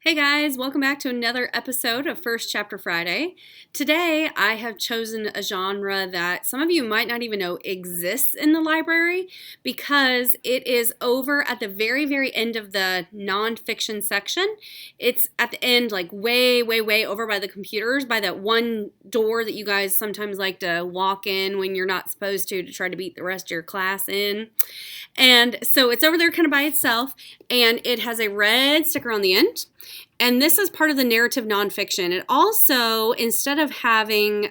Hey guys, welcome back to another episode of First Chapter Friday. Today I have chosen a genre that some of you might not even know exists in the library because it is over at the very end of the nonfiction section. It's at the end, like way over by the computers, by that one door that you guys sometimes like to walk in when you're not supposed to try to beat the rest of your class in. And so it's over there kind of by itself, and it has a red sticker on the end. And this is part of the narrative nonfiction. It also, instead of having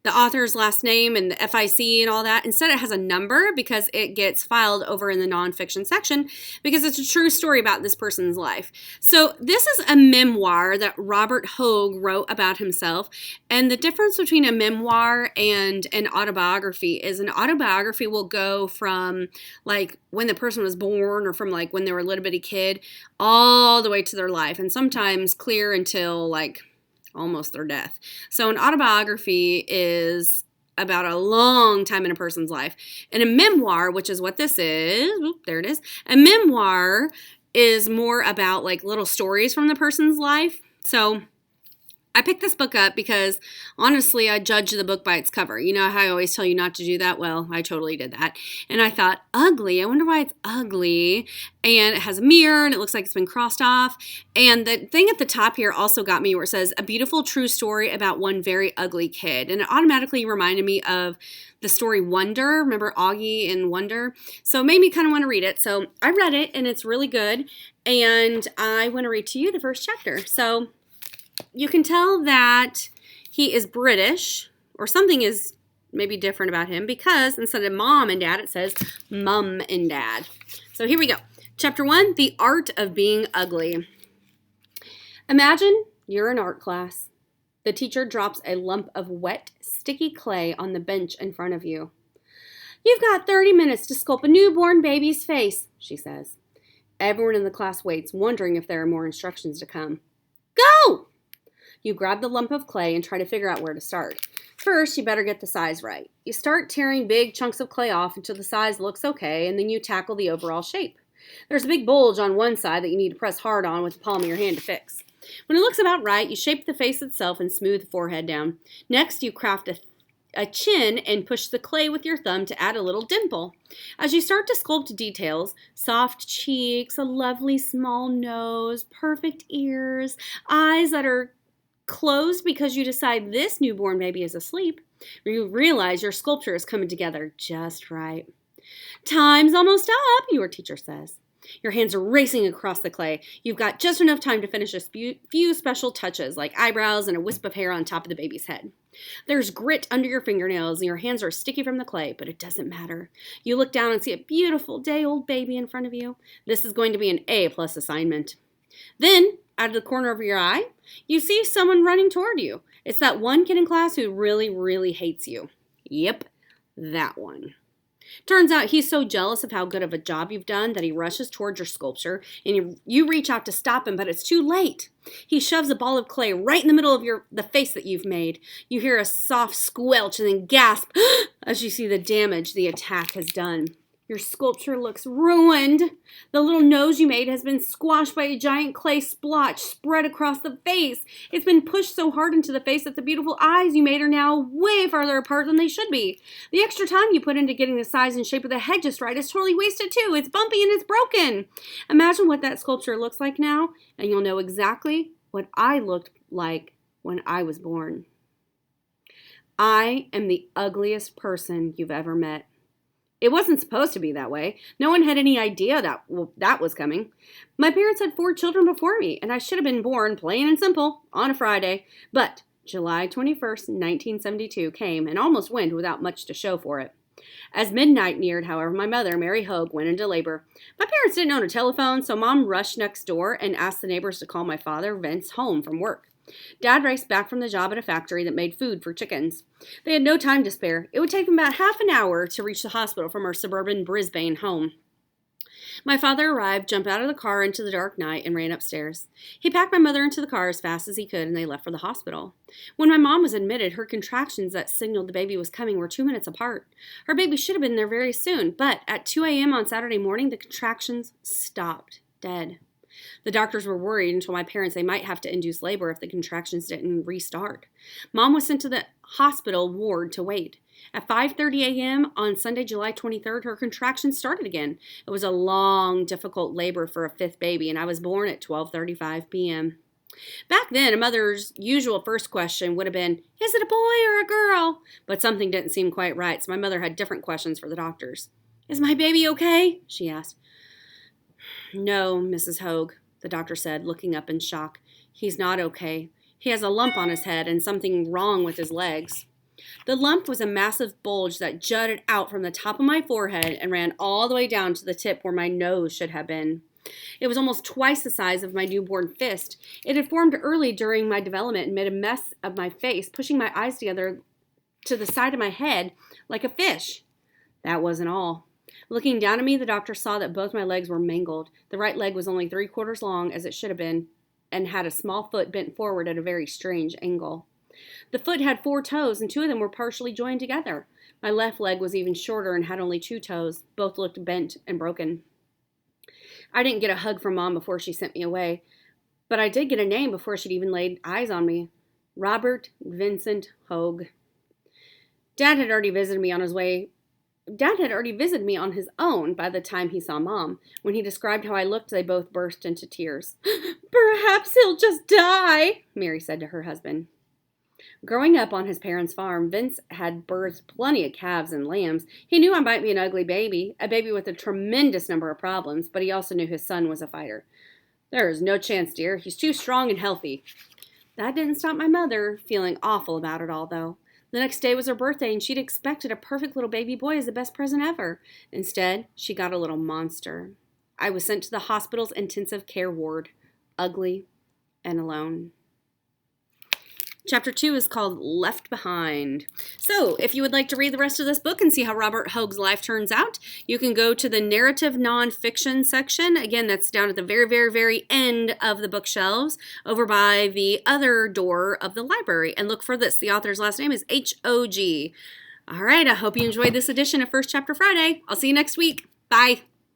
the author's last name and the FIC and all that, instead it has a number because it gets filed over in the nonfiction section because it's a true story about this person's life. So this is a memoir that Robert Hogue wrote about himself. And the difference between a memoir and an autobiography is an autobiography will go from like when the person was born or from like when they were a little bitty kid all the way to their life, and sometimes clear until like almost their death. So an autobiography is about a long time in a person's life. And a memoir, which is what this is, there it is. A memoir is more about like little stories from the person's life. So I picked this book up because, honestly, I judge the book by its cover. You know how I always tell you not to do that? Well, I totally did that. And I thought, ugly. I wonder why it's ugly. And it has a mirror, and it looks like it's been crossed off. And the thing at the top here also got me where it says, a beautiful true story about one very ugly kid. And it automatically reminded me of the story Wonder. Remember Augie and Wonder? So it made me kind of want to read it. So I read it, and it's really good. And I want to read to you the first chapter. So you can tell that he is British, or something is maybe different about him, because instead of mom and dad, it says mum and dad. So here we go. Chapter 1, The Art of Being Ugly. Imagine you're in art class. The teacher drops a lump of wet, sticky clay on the bench in front of you. You've got 30 minutes to sculpt a newborn baby's face, she says. Everyone in the class waits, wondering if there are more instructions to come. Go! You grab the lump of clay and try to figure out where to start. First, you better get the size right. You start tearing big chunks of clay off until the size looks okay, and then you tackle the overall shape. There's a big bulge on one side that you need to press hard on with the palm of your hand to fix. When it looks about right, you shape the face itself and smooth the forehead down. Next, you craft a chin and push the clay with your thumb to add a little dimple. As you start to sculpt details, soft cheeks, a lovely small nose, perfect ears, eyes that are closed because you decide this newborn baby is asleep, you realize your sculpture is coming together just right. Time's almost up, your teacher says. Your hands are racing across the clay. You've got just enough time to finish a few special touches like eyebrows and a wisp of hair on top of the baby's head. There's grit under your fingernails and your hands are sticky from the clay, but it doesn't matter. You look down and see a beautiful day-old baby in front of you. This is going to be an A+ assignment. Then, out of the corner of your eye, you see someone running toward you. It's that one kid in class who really hates you. Yep, that one. Turns out he's so jealous of how good of a job you've done that he rushes towards your sculpture, and you reach out to stop him, but it's too late. He shoves a ball of clay right in the middle of the face that you've made. You hear a soft squelch and then gasp as you see the damage the attack has done. Your sculpture looks ruined. The little nose you made has been squashed by a giant clay splotch spread across the face. It's been pushed so hard into the face that the beautiful eyes you made are now way farther apart than they should be. The extra time you put into getting the size and shape of the head just right is totally wasted too. It's bumpy and it's broken. Imagine what that sculpture looks like now, and you'll know exactly what I looked like when I was born. I am the ugliest person you've ever met. It wasn't supposed to be that way. No one had any idea that was coming. My parents had 4 children before me, and I should have been born, plain and simple, on a Friday. But July 21st, 1972 came and almost went without much to show for it. As midnight neared, however, my mother, Mary Hogue, went into labor. My parents didn't own a telephone, so Mom rushed next door and asked the neighbors to call my father, Vince, home from work. Dad raced back from the job at a factory that made food for chickens. They had no time to spare. It would take them about half an hour to reach the hospital from our suburban Brisbane home. My father arrived, jumped out of the car into the dark night, and ran upstairs. He packed my mother into the car as fast as he could, and they left for the hospital. When my mom was admitted, her contractions that signaled the baby was coming were 2 minutes apart. Her baby should have been there very soon, but at 2 a.m. on Saturday morning, the contractions stopped, dead. The doctors were worried and told my parents they might have to induce labor if the contractions didn't restart. Mom was sent to the hospital ward to wait. At 5:30 a.m. on Sunday, July 23rd, her contractions started again. It was a long, difficult labor for a fifth baby, and I was born at 12:35 p.m. Back then, a mother's usual first question would have been, is it a boy or a girl? But something didn't seem quite right, so my mother had different questions for the doctors. Is my baby okay? She asked. No, Mrs. Hoag, the doctor said, looking up in shock. He's not okay. He has a lump on his head and something wrong with his legs. The lump was a massive bulge that jutted out from the top of my forehead and ran all the way down to the tip where my nose should have been. It was almost twice the size of my newborn fist. It had formed early during my development and made a mess of my face, pushing my eyes together to the side of my head like a fish. That wasn't all. Looking down at me, the doctor saw that both my legs were mangled. The right leg was only 3/4 long, as it should have been, and had a small foot bent forward at a very strange angle. The foot had 4 toes, and 2 of them were partially joined together. My left leg was even shorter and had only 2 toes. Both looked bent and broken. I didn't get a hug from Mom before she sent me away, but I did get a name before she'd even laid eyes on me. Robert Vincent Hoag. Dad had already visited me on his own by the time he saw Mom. When he described how I looked, they both burst into tears. Perhaps he'll just die, Mary said to her husband. Growing up on his parents' farm, Vince had birthed plenty of calves and lambs. He knew I might be an ugly baby, a baby with a tremendous number of problems, but he also knew his son was a fighter. There is no chance, dear. He's too strong and healthy. That didn't stop my mother feeling awful about it all, though. The next day was her birthday, and she'd expected a perfect little baby boy as the best present ever. Instead, she got a little monster. I was sent to the hospital's intensive care ward, ugly and alone. Chapter 2 is called Left Behind. So, if you would like to read the rest of this book and see how Robert Hoag's life turns out, you can go to the narrative nonfiction section. Again, that's down at the very, very, very end of the bookshelves over by the other door of the library. And look for this. The author's last name is H-O-G. All right, I hope you enjoyed this edition of First Chapter Friday. I'll see you next week. Bye.